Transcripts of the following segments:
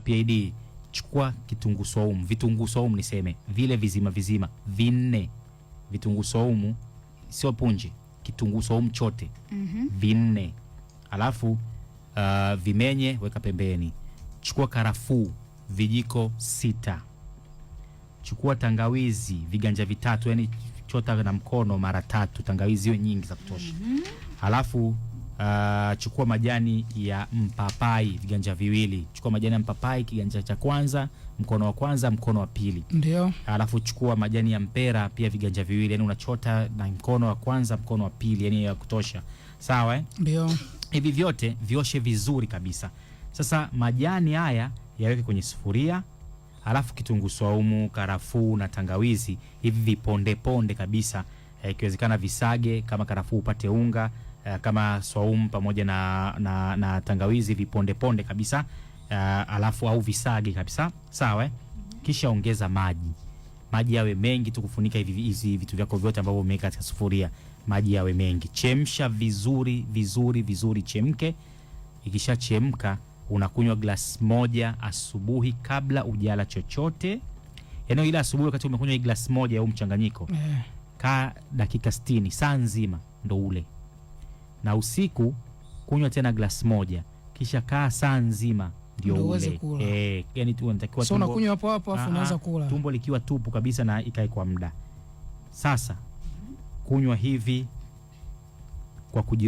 PID, chukua kitunguu saumu, vitunguu saumu niseme, vile vizima 4 vitunguu saumu, sio punje, kitunguu saumu chote 4. Alafu vimenye weka pembeni. Chukua karafuu vijiko 6. Chukua tangawizi viganja 3, yani chota na mkono mara 3, tangawizi hiyo nyingi za kutosha. Alafu chukua majani ya mpapai viganja 2. Chukua majani ya mpapai kiganja cha kwanza, mkono wa kwanza, mkono wa pili. Ndio. Alafu chukua majani ya mpera pia viganja 2, yani unachota na mkono wa kwanza, mkono wa pili, yani ya kutosha. Sawa Ndio. Hivi vyote vioshe vizuri kabisa. Sasa majani haya yaweke kwenye sufuria. Alafu kitunguu saumu, karafuu na tangawizi hivi viponde ponde kabisa. Ikiwezekana visage, kama karafuu upate unga, kama saumu pamoja na tangawizi viponde ponde kabisa. Alafu au visage kabisa. Sawa Kisha ongeza maji. Maji yawe mengi tu kufunika hizi vitu vyako vyote ambavyo umeweka katika sufuria. Maji yawe mengi. Chemsha vizuri chemke. Ikisha chemka unakunywa glasi 1 asubuhi kabla ujala chochote. Yaani ile asubuhi wakati umekunywa glasi 1 au mchanganyiko. Kaa dakika 60 saa nzima ndo ule. Na usiku kunywa tena glasi 1 kisha kaa saa nzima ndio ule. Yani tu unatakiwa tumbo. So unakunywa hapo afu unaanza kula. Tumbo likiwa tupu kabisa na ikae kwa muda. Sasa kunywa hivi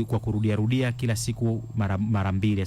kwa kurudia kila siku mara 2 asubuhi.